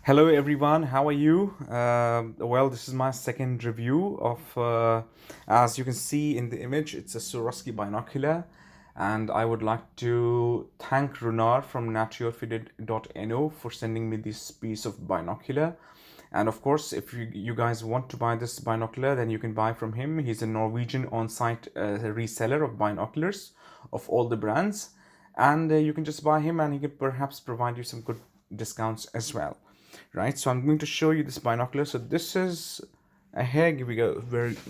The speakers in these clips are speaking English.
Hello everyone, how are you? Well, this is my second review of, as you can see in the image, it's a Swarovski binocular, and I would like to thank Runar from naturefitted.no for sending me this piece of binocular. And of course, if you guys want to buy this binocular, then you can buy from him. He's a Norwegian on-site reseller of binoculars of all the brands, and you can just buy him, and he can perhaps provide you some good discounts as well, right? So I'm going to show you this binocular. So this is here we go.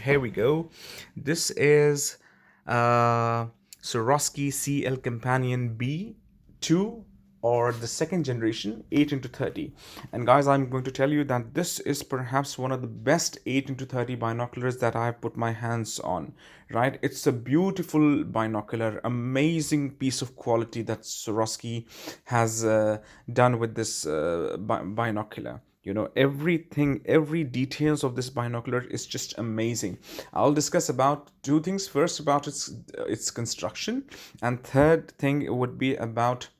Here we go. This is uh, Swarovski CL Companion B2, or the second generation 8 into 30. And guys, I'm going to tell you that this is perhaps one of the best 8 into 30 binoculars that I've put my hands on, right? It's a beautiful binocular, amazing piece of quality that Swarovski has done with this binocular. You know, everything, every details of this binocular is just amazing. I'll discuss about two things. First, about its construction, and third thing would be about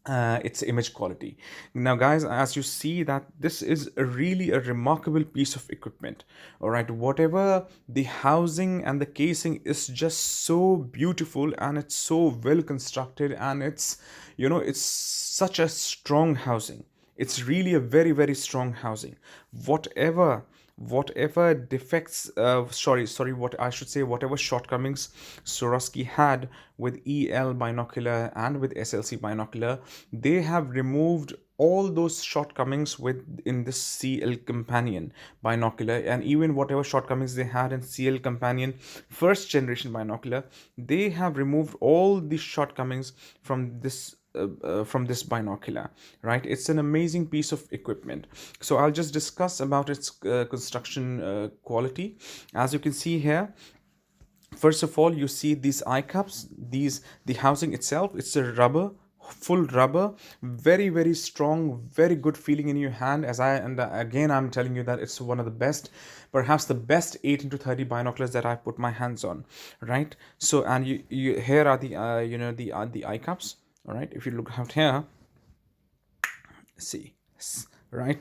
its image quality. Now guys, as you see that this is really a remarkable piece of equipment. All right, whatever the housing and the casing is just so beautiful, and it's so well constructed, and it's, you know, it's such a strong housing. It's really a very strong housing. Whatever defects, what I should say, whatever shortcomings Swarovski had with EL binocular and with SLC binocular, they have removed all those shortcomings with in this CL companion binocular. And even whatever shortcomings they had in CL companion first generation binocular, they have removed all the shortcomings from this binocular, right? It's an amazing piece of equipment. So I'll just discuss about its construction quality. As you can see here, first of all, you see these eye cups, the housing itself, it's a rubber, full rubber, very strong, very good feeling in your hand. Again, I'm telling you that it's one of the best, perhaps the best 8 into 30 binoculars that I've put my hands on, right? So, and you here are the the eye cups. All right, if you look out here, see, right,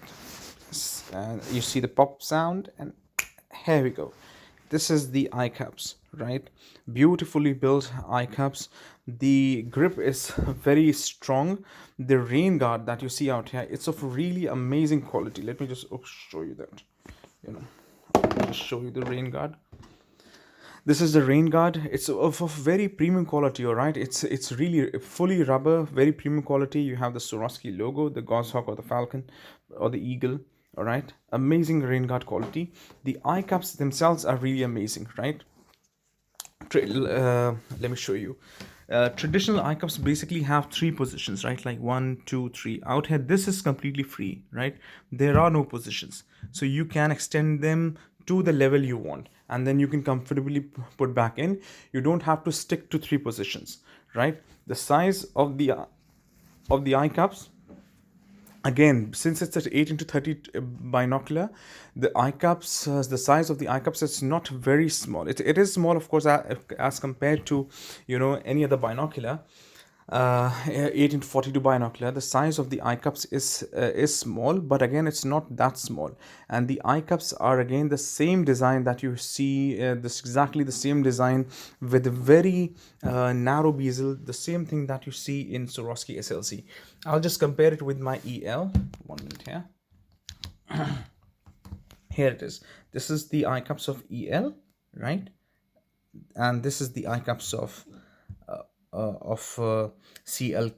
and you see the pop sound, and here we go. This is the eye cups, right? Beautifully built eye cups. The grip is very strong. The rain guard that you see out here, it's of really amazing quality. Let me just show you that. You know, I'll just show you the rain guard. This is the rain guard. It's of very premium quality. All right, it's really fully rubber, very premium quality. You have the Swarovski logo, the goshawk or the falcon or the eagle. All right, amazing rain guard quality. The eye cups themselves are really amazing, right? Let me show you. Traditional eye cups basically have three positions, right? Like one, two, three. Out here, this is completely free, right? There are no positions, so you can extend them to the level you want, and then you can comfortably put back in. You don't have to stick to three positions, right? The size of the eye cups, again, since it's an 8 into 30 binocular, the eye cups, the size of the eye cups, it's not very small. It is small, of course, as compared to, you know, any other binocular. 8 into 42 binocular, the size of the eye cups is small, but again, it's not that small. And the eye cups are again the same design that you see, this exactly the same design with a very narrow bezel, the same thing that you see in Swarovski SLC. I'll just compare it with my EL. 1 minute here. Here it is. This is the eye cups of EL, right? And this is the eye cups of CL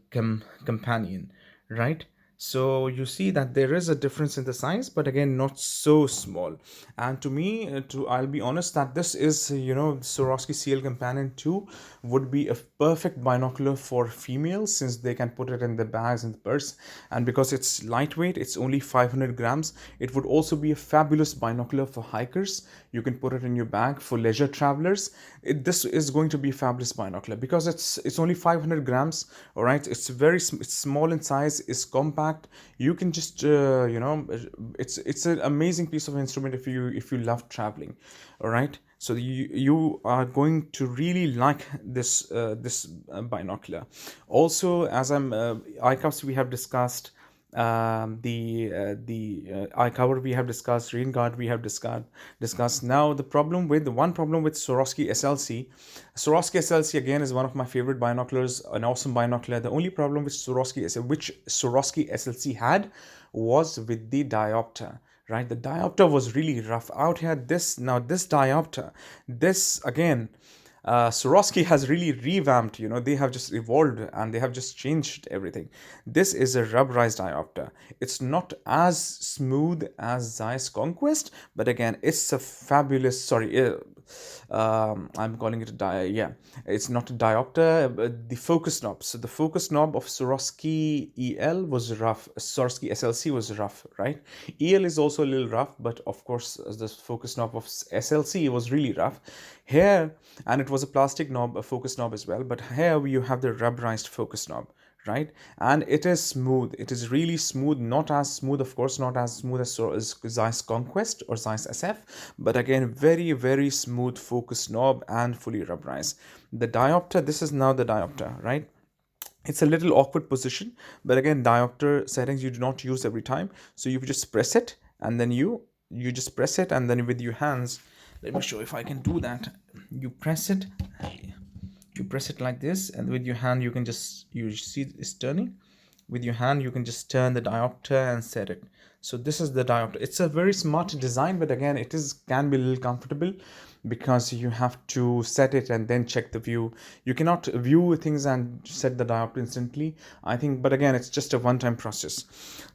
companion, right? So you see that there is a difference in the size, but again, not so small. And to me, I'll be honest that this is, you know, Swarovski CL Companion 2 would be a perfect binocular for females, since they can put it in the bags and the purse. And because it's lightweight, it's only 500 grams. It would also be a fabulous binocular for hikers. You can put it in your bag for leisure travelers. This is going to be a fabulous binocular because it's only 500 grams. All right, it's it's small in size, it's compact. You can just you know, it's an amazing piece of instrument if you love traveling. All right, so you are going to really like this binocular. Also, as eye cups we have discussed, eye cover we have discussed, rain guard we have discussed. Now the one problem with Swarovski SLC, Swarovski SLC again is one of my favorite binoculars, an awesome binocular. The only problem with which Swarovski SLC had, was with the diopter. Right, the diopter was really rough out here. This diopter, this again, Swarovski has really revamped. They have just evolved and they have just changed everything. This is a rubberized diopter. It's not as smooth as Zeiss Conquest, but again, it's a fabulous. Sorry, I'm calling it a yeah, it's not a diopter, but the focus knob. So the focus knob of Swarovski EL was rough. Swarovski SLC was rough, right? EL is also a little rough, but of course, the focus knob of SLC was really rough. Here, and it was a plastic knob, a focus knob as well, but here you have the rubberized focus knob, right? And it is smooth. It is really smooth. Not as smooth, of course, not as smooth as Zeiss Conquest or Zeiss SF, but again, very, very smooth focus knob and fully rubberized. The diopter, this is now the diopter, right? It's a little awkward position, but again, diopter settings you do not use every time. So you just press it, and then you just press it, and then with your hands, let me show if I can do that. You press it, like this, and with your hand you see it's turning. With your hand you can just turn the diopter and set it. So this is the diopter. It's a very smart design, but again, can be a little comfortable because you have to set it and then check the view. You cannot view things and set the diopter instantly, I think, but again, it's just a one-time process.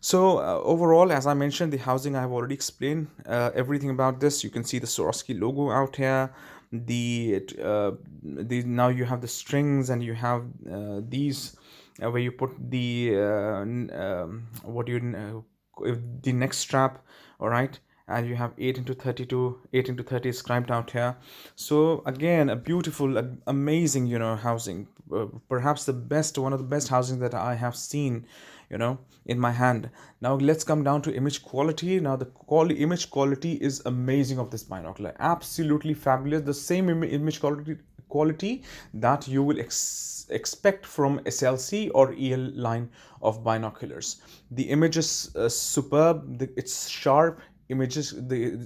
So overall, as I mentioned, the housing I have already explained everything about this. You can see the Swarovski logo out here. The now you have the strings, and you have these where you put the the neck strap, all right, and you have 8 into 32, 8 into 30 scribed out here. So again, a beautiful, amazing, housing, perhaps one of the best housings that I have seen, in my hand. Now let's come down to image quality. Now the image quality is amazing of this binocular, absolutely fabulous. The same image quality that you will expect from SLC or EL line of binoculars. The image is superb. It's sharp images. The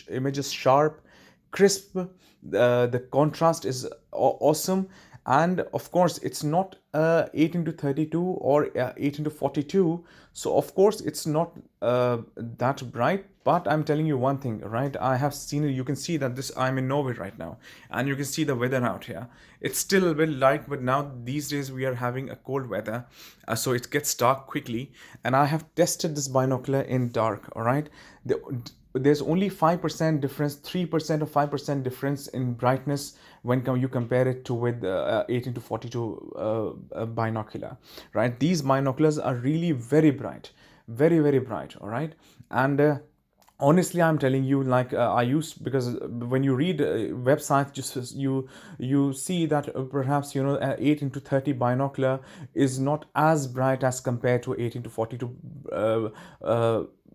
image is sharp, crisp. The contrast is awesome, and of course, it's not 8 into 32 or 8 into 42. So of course, it's not that bright. But I'm telling you one thing, right? I have seen it. You can see that I'm in Norway right now, and you can see the weather out here. It's still a bit light, but now these days we are having a cold weather, so it gets dark quickly. And I have tested this binocular in dark. All right, there's only 5% difference, 3% or 5% difference in brightness when you compare it to with 8 into 42 binocular, right? These binoculars are really very bright, very, very bright. All right, and honestly, I'm telling you, like because when you read websites, just you see that perhaps 8 into 30 binocular is not as bright as compared to 8 into 42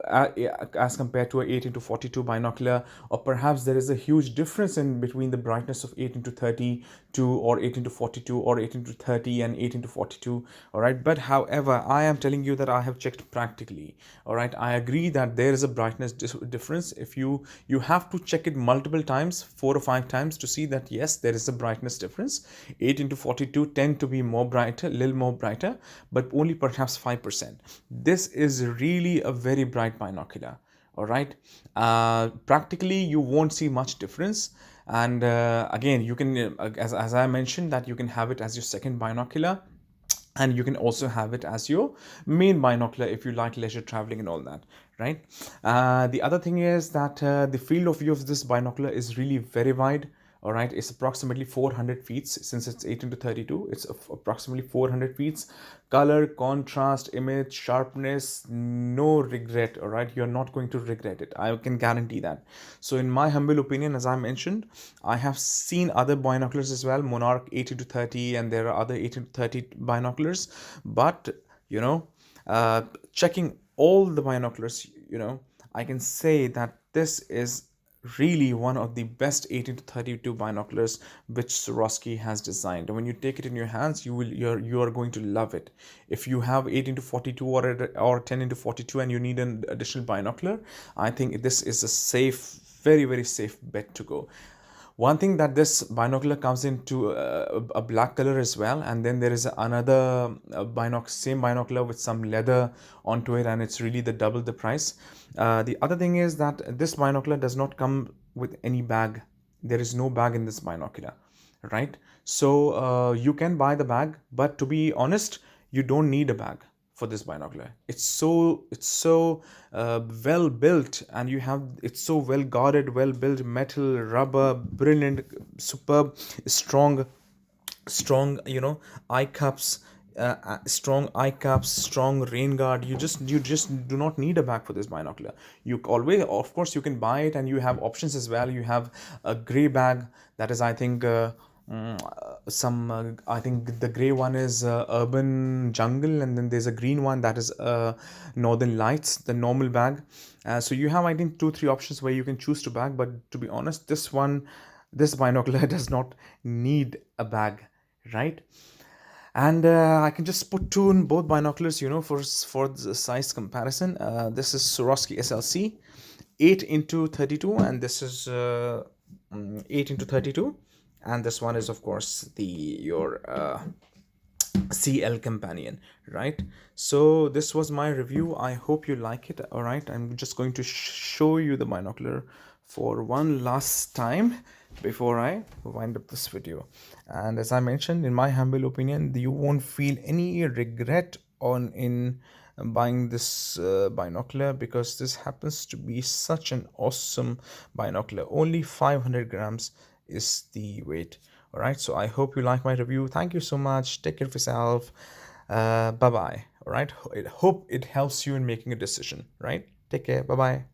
as compared to a 8 into 42 binocular, or perhaps there is a huge difference in between the brightness of 8 into 32 or 8 into 42 or 8 into 30 and 8 into 42. All right, but however, I am telling you that I have checked practically. All right, I agree that there is a brightness difference. If you have to check it multiple times, 4 or 5 times, to see that yes, there is a brightness difference. 8 into 42 tend to be more brighter, a little more brighter, but only perhaps 5%. This is really a very bright binocular. All right, practically you won't see much difference. And again, you can as I mentioned, that you can have it as your second binocular, and you can also have it as your main binocular if you like leisure traveling and all that, right? The other thing is that the field of view of this binocular is really very wide. All right, it's approximately 400 feet. Since it's 8 into 32, it's approximately 400 feet. Color, contrast, image, sharpness, no regret. All right, you're not going to regret it, I can guarantee that. So in my humble opinion, as I mentioned, I have seen other binoculars as well, Monarch 8 into 30, and there are other 8 into 30 binoculars. But checking all the binoculars, I can say that this is really one of the best 18 to 32 binoculars which Swarovski has designed. And when you take it in your hands, you are going to love it. If you have 18 to 42 or 10 into 42 and you need an additional binocular, I think this is a safe, very very safe bet to go. One thing that this binocular comes into a black color as well, and then there is another same binocular with some leather onto it, and it's really the double the price. The other thing is that this binocular does not come with any bag. There is no bag in this binocular, right? So you can buy the bag, but to be honest, you don't need a bag for this binocular. It's so well built, and it's so well guarded, well built, metal, rubber, brilliant, superb, strong, eye cups, strong eye cups, strong rain guard. You just do not need a bag for this binocular. You always, of course, you can buy it, and you have options as well. You have a gray bag that is, I think, some I think the gray one is urban jungle, and then there's a green one that is northern lights, the normal bag. So you have, I think, 2 3 options where you can choose to bag, but to be honest, this binocular does not need a bag, right? And I can just put two in both binoculars, for the size comparison. This is Swarovski SLC 8 into 32, and this is 8 into 32, and this one is, of course, the your CL companion, right? So this was my review. I hope you like it. All right, I'm just going to show you the binocular for one last time before I wind up this video. And as I mentioned, in my humble opinion, you won't feel any regret on in buying this binocular, because this happens to be such an awesome binocular. Only 500 grams is the weight. All right, so I hope you like my review. Thank you so much. Take care of yourself. Bye bye. All right, I hope it helps you in making a decision. Right, take care. Bye bye.